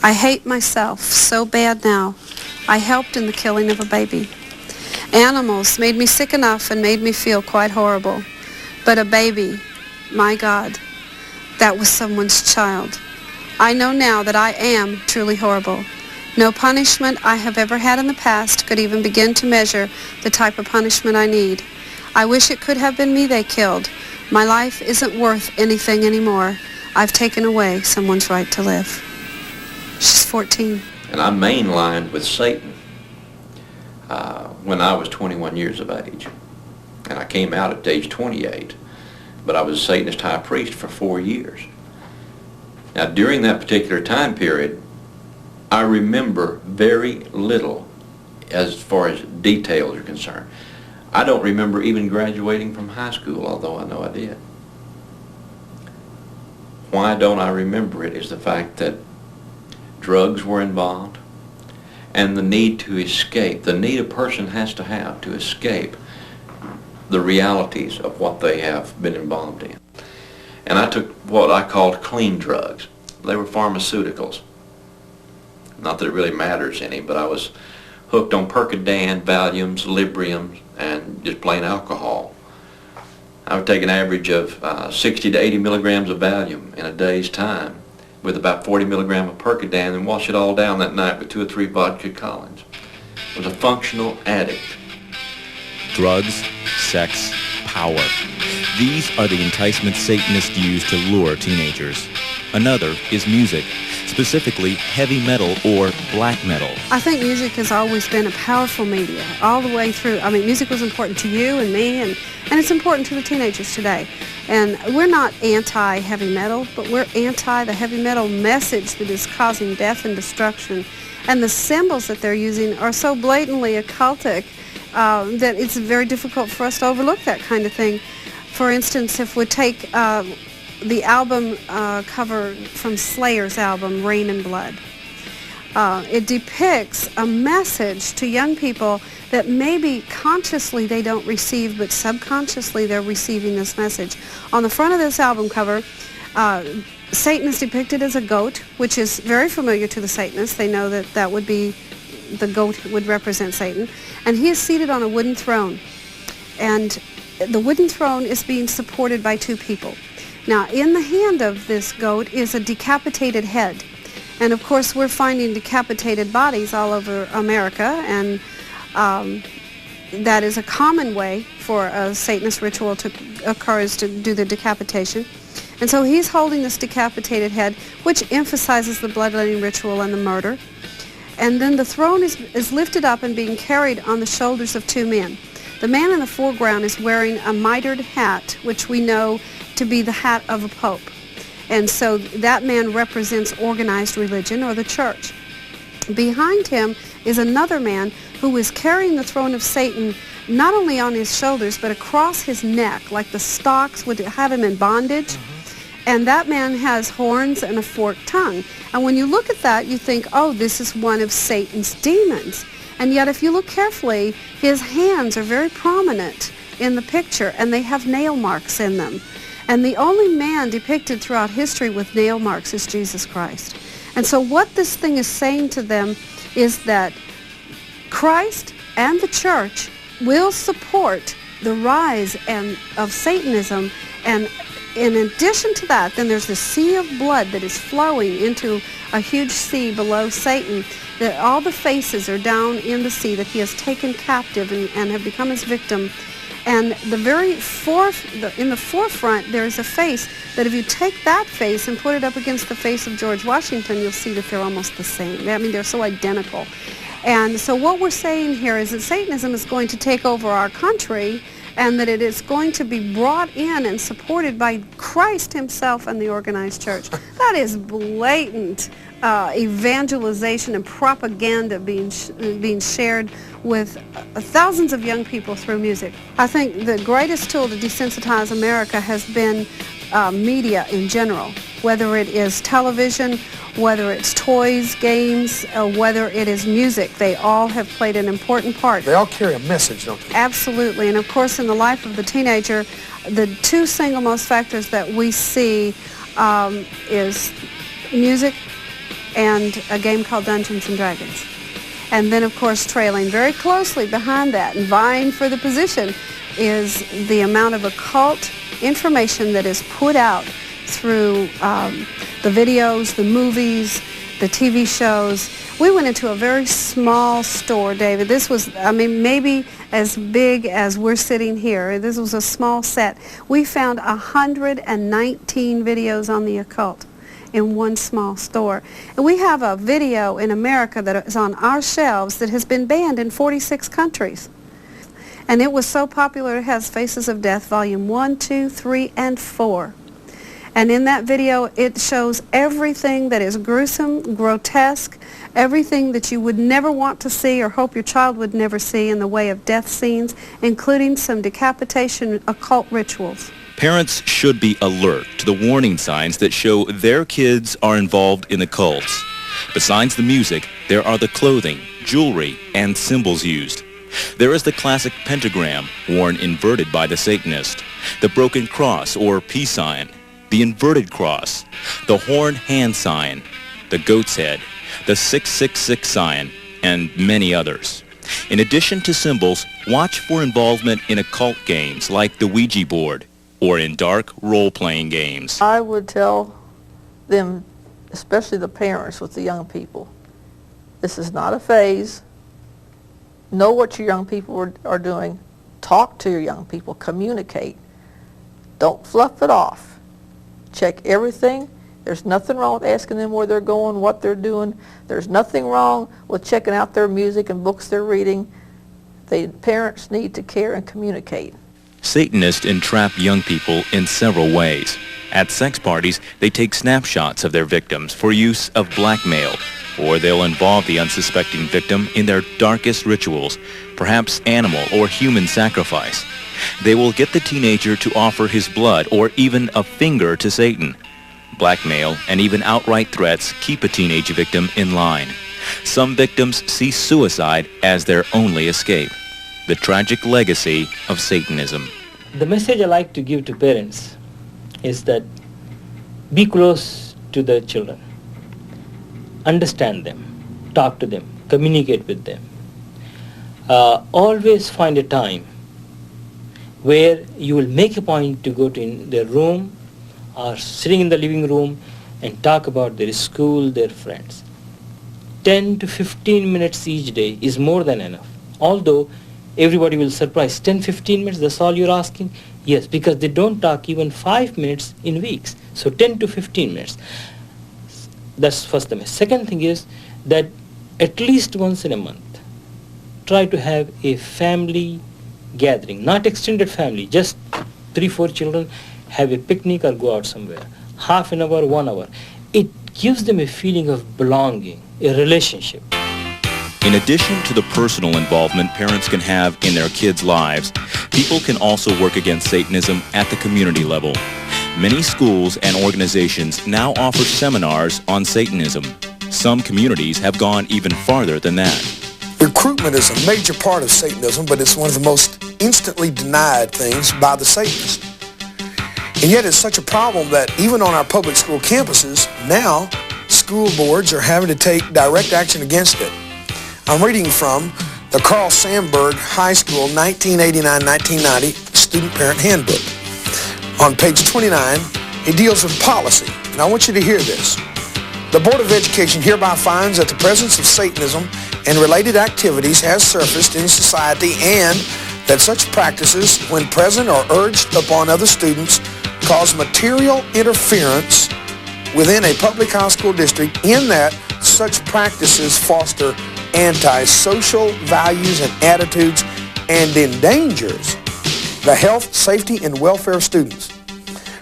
I hate myself so bad now. I helped in the killing of a baby. Animals made me sick enough and made me feel quite horrible. But a baby, my God, that was someone's child. I know now that I am truly horrible. No punishment I have ever had in the past could even begin to measure the type of punishment I need. I wish it could have been me they killed, My life isn't worth anything anymore. I've taken away someone's right to live. She's 14. And I mainlined with Satan when I was 21 years of age. And I came out at age 28. But I was a Satanist high priest for 4 years. Now, during that particular time period, I remember very little as far as details are concerned. I don't remember even graduating from high school, although I know I did. Why don't I remember it is the fact that drugs were involved and the need to escape, the need a person has to have to escape the realities of what they have been involved in. And I took what I called clean drugs. They were pharmaceuticals. Not that it really matters any, but I was hooked on Percodan, Valiums, Libriums, and just plain alcohol. I would take an average of 60 to 80 milligrams of Valium in a day's time with about 40 milligrams of Percodan and wash it all down that night with 2 or 3 vodka Collins. I was a functional addict. Drugs, sex, power. These are the enticements Satanists use to lure teenagers. Another is music, specifically heavy metal or black metal. I think music has always been a powerful media all the way through. I mean, music was important to you and me, and it's important to the teenagers today. And we're not anti-heavy metal, but we're anti the heavy metal message that is causing death and destruction. And the symbols that they're using are so blatantly occultic that it's very difficult for us to overlook that kind of thing. For instance, if we take the album cover from Slayer's album, Rain and Blood, it depicts a message to young people that maybe consciously they don't receive, but subconsciously they're receiving this message. On the front of this album cover, Satan is depicted as a goat, which is very familiar to the Satanists. They know that that would be, the goat would represent Satan. And he is seated on a wooden throne. And the wooden throne is being supported by 2 people. Now, in the hand of this goat is a decapitated head. And of course, we're finding decapitated bodies all over America, and that is a common way for a Satanist ritual to occur, is to do the decapitation. And so he's holding this decapitated head, which emphasizes the bloodletting ritual and the murder. And then the throne is lifted up and being carried on the shoulders of 2 men. The man in the foreground is wearing a mitred hat, which we know to be the hat of a pope. And so that man represents organized religion or the church. Behind him is another man who is carrying the throne of Satan not only on his shoulders but across his neck, like the stocks would have him in bondage. And that man has horns and a forked tongue. And when you look at that, you think, oh, this is one of Satan's demons. And yet if you look carefully, his hands are very prominent in the picture, and they have nail marks in them. And the only man depicted throughout history with nail marks is Jesus Christ. And so what this thing is saying to them is that Christ and the church will support the rise of Satanism, and in addition to that, then there's this sea of blood that is flowing into a huge sea below Satan, that all the faces are down in the sea that he has taken captive and have become his victim. And the very in the forefront, there's a face that if you take that face and put it up against the face of George Washington, you'll see that they're almost the same. I mean, they're so identical. And so what we're saying here is that Satanism is going to take over our country, and that it is going to be brought in and supported by Christ himself and the organized church. That is blatant evangelization and propaganda being shared with thousands of young people through music. I think the greatest tool to desensitize America has been media in general, whether it is television, whether it's toys, games, or whether it is music. They all have played an important part. They all carry a message, don't they? Absolutely. And of course, in the life of the teenager, the 2 single most factors that we see is music and a game called Dungeons and Dragons. And then, of course, trailing very closely behind that and vying for the position is the amount of occult information that is put out through the videos, the movies, the TV shows. We went into a very small store, David. This was, I mean, maybe as big as we're sitting here. This was a small set. We found 119 videos on the occult in one small store. And we have a video in America that is on our shelves that has been banned in 46 countries. And it was so popular, it has Faces of Death, Volume 1, 2, 3, and 4. And in that video, it shows everything that is gruesome, grotesque, everything that you would never want to see or hope your child would never see in the way of death scenes, including some decapitation occult rituals. Parents should be alert to the warning signs that show their kids are involved in the cults. Besides the music, there are the clothing, jewelry, and symbols used. There is the classic pentagram, worn inverted by the Satanist, the broken cross or peace sign, the inverted cross, the horned hand sign, the goat's head, the 666 sign, and many others. In addition to symbols, watch for involvement in occult games like the Ouija board or in dark role-playing games. I would tell them, especially the parents with the young people, this is not a phase. Know what your young people are doing. Talk to your young people. Communicate. Don't fluff it off. Check everything. There's nothing wrong with asking them where they're going, what they're doing. There's nothing wrong with checking out their music and books they're reading. The parents need to care and communicate. Satanists entrap young people in several ways. At sex parties, they take snapshots of their victims for use of blackmail, or they'll involve the unsuspecting victim in their darkest rituals, perhaps animal or human sacrifice. They will get the teenager to offer his blood or even a finger to Satan. Blackmail and even outright threats keep a teenage victim in line. Some victims see suicide as their only escape. The tragic legacy of Satanism. The message I like to give to parents is that be close to the children. Understand them, talk to them, communicate with them. Always find a time where you will make a point to go to their room or sitting in the living room and talk about their school, their friends. 10 to 15 minutes each day is more than enough. Although everybody will surprise, 10-15 minutes, that's all you're asking? Yes, because they don't talk even 5 minutes in weeks. So 10 to 15 minutes. That's first thing. Second thing is that at least once in a month, try to have a family gathering, not extended family, just 3-4 children, have a picnic or go out somewhere. Half an hour, 1 hour. It gives them a feeling of belonging, a relationship. In addition to the personal involvement parents can have in their kids' lives, people can also work against Satanism at the community level. Many schools and organizations now offer seminars on Satanism. Some communities have gone even farther than that. Recruitment is a major part of Satanism, but it's one of the most instantly denied things by the Satanists. And yet it's such a problem that even on our public school campuses, now school boards are having to take direct action against it. I'm reading from the Carl Sandburg High School 1989-1990 Student Parent Handbook. On page 29, it deals with policy, and I want you to hear this. The Board of Education hereby finds that the presence of Satanism and related activities has surfaced in society and that such practices, when present or urged upon other students, cause material interference within a public high school district in that such practices foster anti-social values and attitudes and endangers the health, safety, and welfare of students.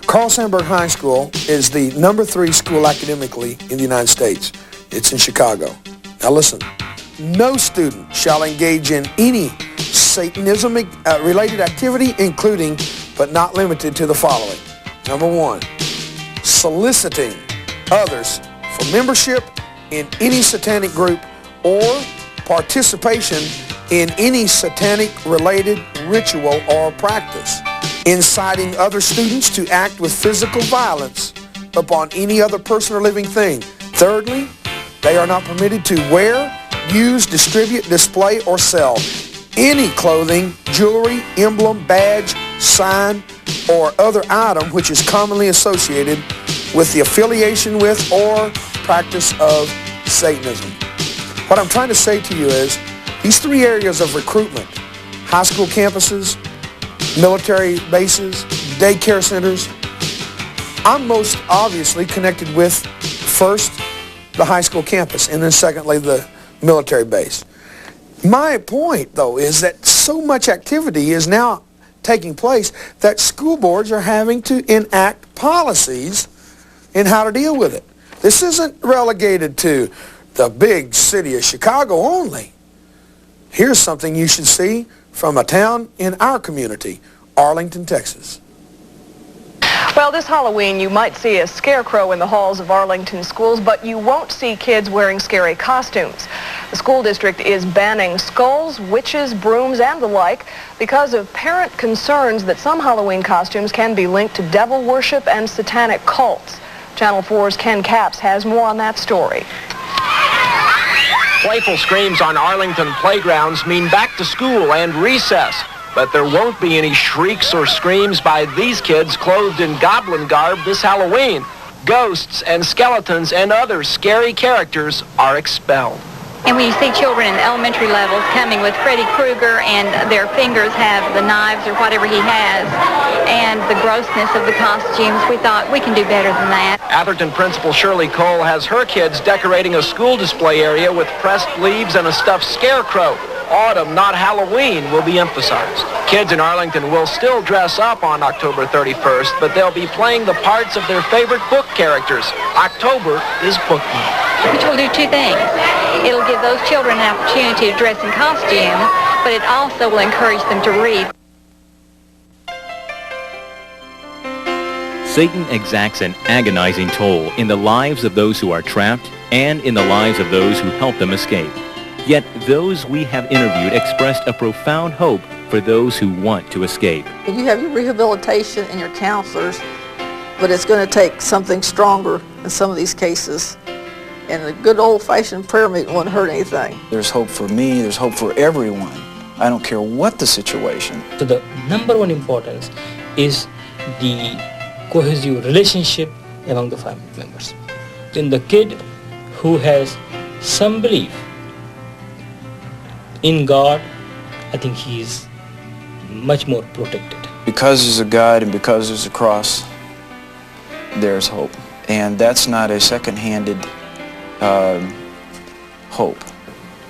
Carl Sandburg High School is the #3 school academically in the United States. It's in Chicago. Now listen, no student shall engage in any Satanism-related activity, including but not limited to the following. Number 1, soliciting others for membership in any satanic group or participation in any satanic-related ritual or practice, inciting other students to act with physical violence upon any other person or living thing. Thirdly, they are not permitted to wear, use, distribute, display, or sell any clothing, jewelry, emblem, badge, sign, or other item which is commonly associated with the affiliation with or practice of Satanism. What I'm trying to say to you is these three areas of recruitment, high school campuses, military bases, daycare centers, I'm most obviously connected with, first, the high school campus, and then secondly, the military base. My point, though, is that so much activity is now taking place that school boards are having to enact policies in how to deal with it. This isn't relegated to the big city of Chicago only. Here's something you should see from a town in our community, Arlington, Texas. Well, this Halloween you might see a scarecrow in the halls of Arlington schools, but you won't see kids wearing scary costumes. The school district is banning skulls, witches, brooms, and the like because of parent concerns that some Halloween costumes can be linked to devil worship and satanic cults. Channel 4's Ken Capps has more on that story. Playful screams on Arlington playgrounds mean back to school and recess. But there won't be any shrieks or screams by these kids clothed in goblin garb this Halloween. Ghosts and skeletons and other scary characters are expelled. And when you see children in elementary levels coming with Freddy Krueger and their fingers have the knives or whatever he has, and the grossness of the costumes, we thought we can do better than that. Atherton Principal Shirley Cole has her kids decorating a school display area with pressed leaves and a stuffed scarecrow. Autumn, not Halloween, will be emphasized. Kids in Arlington will still dress up on October 31st, but they'll be playing the parts of their favorite book characters. October is book month. Which will do two things. It'll give those children an opportunity to dress in costume, but it also will encourage them to read. Satan exacts an agonizing toll in the lives of those who are trapped and in the lives of those who help them escape. Yet those we have interviewed expressed a profound hope for those who want to escape. You have your rehabilitation and your counselors, but it's going to take something stronger in some of these cases. And a good old-fashioned prayer meeting wouldn't hurt anything. There's hope for me, there's hope for everyone. I don't care what the situation. So the number one importance is the cohesive relationship among the family members. In the kid who has some belief in God, I think he is much more protected. Because there's a God and because there's a cross, there's hope. And that's not a second-handed hope.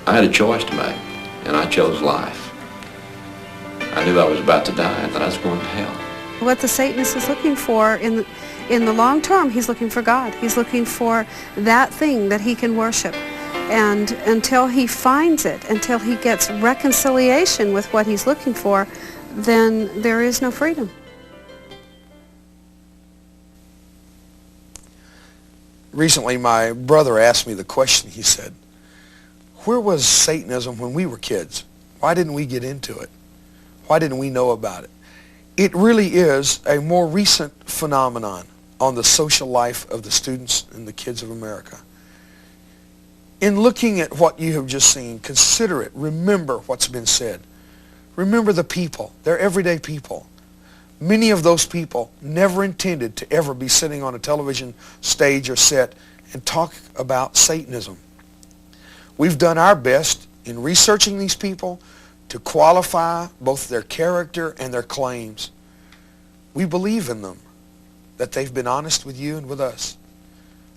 I had a choice to make, and I chose life. I knew I was about to die and that I was going to hell. What the Satanist is looking for in the long term, he's looking for God. He's looking for that thing that he can worship. And until he finds it, until he gets reconciliation with what he's looking for, then there is no freedom. Recently, my brother asked me the question. He said, where was Satanism when we were kids? Why didn't we get into it? Why didn't we know about it? It really is a more recent phenomenon on the social life of the students and the kids of America. In looking at what you have just seen, consider it. Remember what's been said. Remember the people. They're everyday people. Many of those people never intended to ever be sitting on a television stage or set and talk about Satanism. We've done our best in researching these people to qualify both their character and their claims. We believe in them, that they've been honest with you and with us.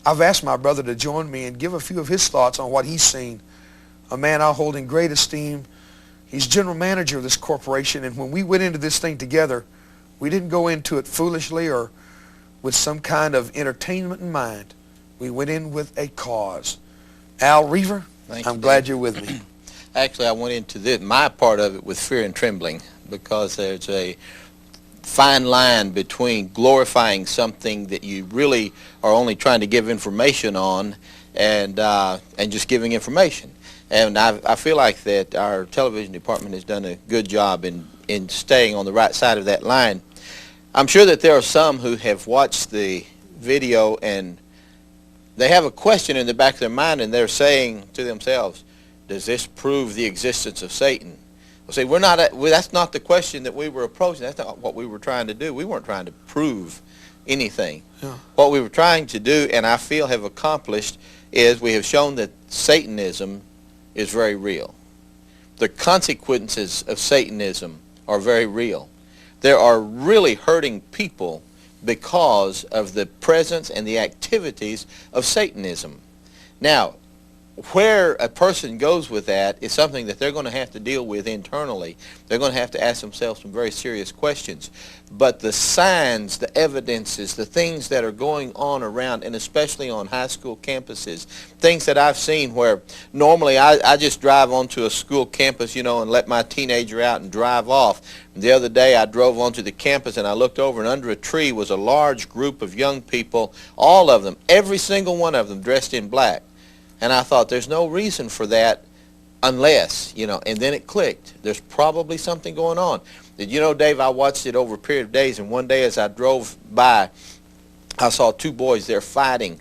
I've asked my brother to join me and give a few of his thoughts on what he's seen. A man I hold in great esteem. He's general manager of this corporation, and when we went into this thing together, we didn't go into it foolishly or with some kind of entertainment in mind. We went in with a cause. Al Reaver, I'm glad you're with me. Actually, I went into my part of it with fear and trembling, because there's a fine line between glorifying something that you really are only trying to give information on and just giving information. And I feel like that our television department has done a good job in staying on the right side of that line. I'm sure that there are some who have watched the video and they have a question in the back of their mind, and they're saying to themselves, does this prove the existence of Satan? Well, see, that's not the question that we were approaching. That's not what we were trying to do. We weren't trying to prove anything. Yeah. What we were trying to do, and I feel have accomplished, is we have shown that Satanism is very real. The consequences of Satanism are very real. There are really hurting people because of the presence and the activities of Satanism. Now, where a person goes with that is something that they're going to have to deal with internally. They're going to have to ask themselves some very serious questions. But the signs, the evidences, the things that are going on around, and especially on high school campuses, things that I've seen where normally I just drive onto a school campus, you know, and let my teenager out and drive off. The other day I drove onto the campus and I looked over, and under a tree was a large group of young people, all of them, every single one of them dressed in black. And I thought, there's no reason for that unless, you know, and then it clicked. There's probably something going on. Did you know, Dave, I watched it over a period of days, and one day as I drove by, I saw two boys there fighting.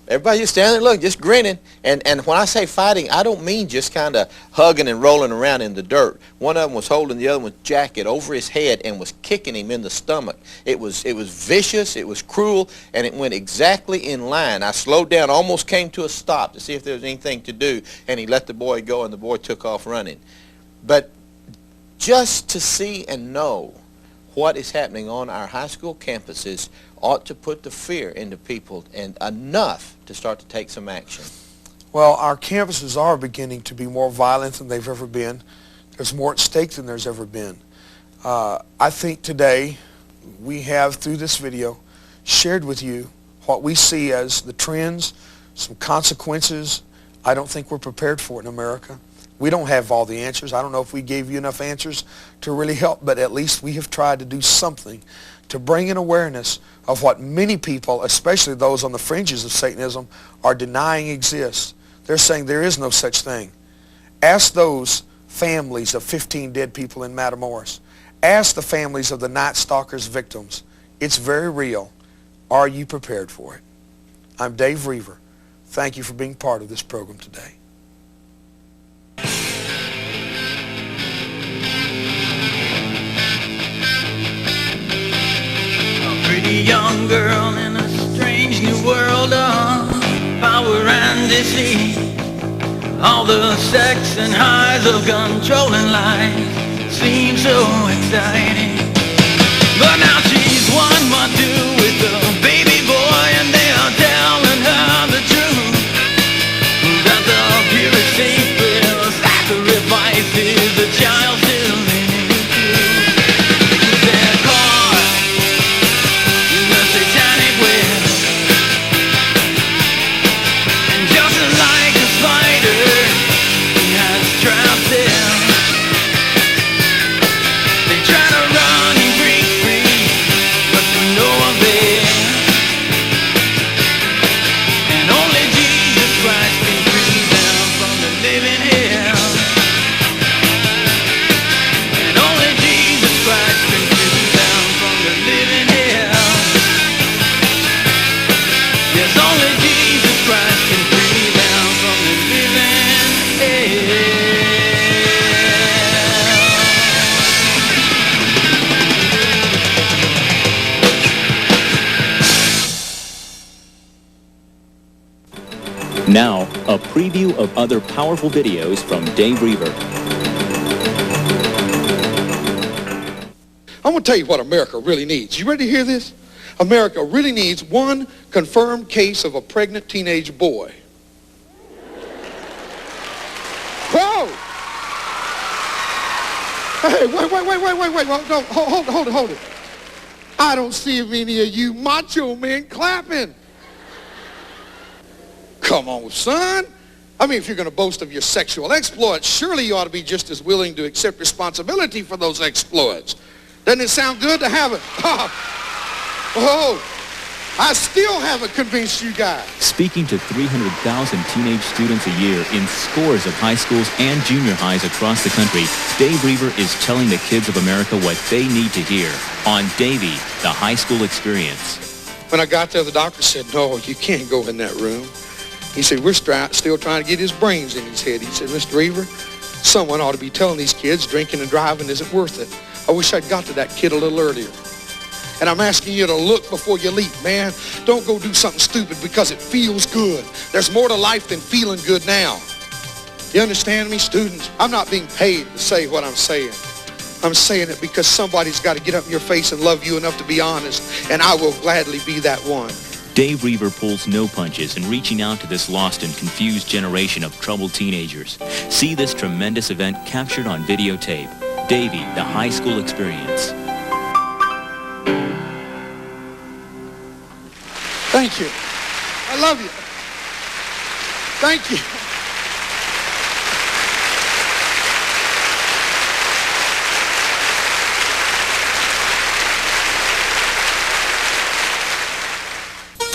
Everybody just standing there looking, just grinning. And when I say fighting, I don't mean just kind of hugging and rolling around in the dirt. One of them was holding the other one's jacket over his head and was kicking him in the stomach. It was vicious, it was cruel, and it went exactly in line. I slowed down, almost came to a stop to see if there was anything to do, and he let the boy go, and the boy took off running. But just to see and know what is happening on our high school campuses ought to put the fear into people, and enough to start to take some action. Well, our campuses are beginning to be more violent than they've ever been. There's more at stake than there's ever been. I think today we have, through this video, shared with you what we see as the trends, some consequences. I don't think we're prepared for it in America. We don't have all the answers. I don't know if we gave you enough answers to really help, but at least we have tried to do something to bring an awareness of what many people, especially those on the fringes of Satanism, are denying exists. They're saying there is no such thing. Ask those families of 15 dead people in Matamoros. Ask the families of the Night Stalker's victims. It's very real. Are you prepared for it? I'm Dave Reaver. Thank you for being part of this program today. Pretty young girl in a strange new world of power and deceit. All the sex and highs of controlling life seem so exciting. But now she's one more to with the baby boy, and they are telling her the truth. That the purest safest sacrifice is the child still in his youth. They're caught in the Satanic Web, and just like a spider, he has trapped them. They try to run and break free, but to no avail. And only Jesus Christ can free them from the living hell. And only Jesus Christ can free them from the living hell. Yes, only Jesus Christ can free them from the living hell. Now, a preview of other powerful videos from Dave Reaver. I'm going to tell you what America really needs. You ready to hear this? America really needs one confirmed case of a pregnant teenage boy. Whoa! Hey, wait. No, hold it. I don't see many of you macho men clapping. Come on, son. I mean, if you're going to boast of your sexual exploits, surely you ought to be just as willing to accept responsibility for those exploits. Doesn't it sound good to have it? Oh, I still haven't convinced you guys. Speaking to 300,000 teenage students a year in scores of high schools and junior highs across the country, Dave Reaver is telling the kids of America what they need to hear on Davey, the high school experience. When I got there, the doctor said, no, you can't go in that room. He said, we're still trying to get his brains in his head. He said, Mr. Reaver, someone ought to be telling these kids drinking and driving isn't worth it. I wish I'd got to that kid a little earlier. And I'm asking you to look before you leap, man. Don't go do something stupid because it feels good. There's more to life than feeling good now. You understand me, students? I'm not being paid to say what I'm saying. I'm saying it because somebody's got to get up in your face and love you enough to be honest, and I will gladly be that one. Dave Reaver pulls no punches in reaching out to this lost and confused generation of troubled teenagers. See this tremendous event captured on videotape. Davey, the high school experience. Thank you. I love you. Thank you.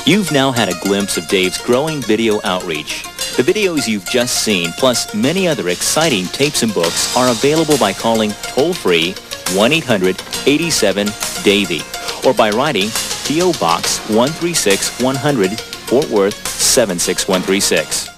You've now had a glimpse of Dave's growing video outreach. The videos you've just seen, plus many other exciting tapes and books, are available by calling toll-free 1-800-87-DAVEY or by writing P.O. Box 136-100, Fort Worth 76136.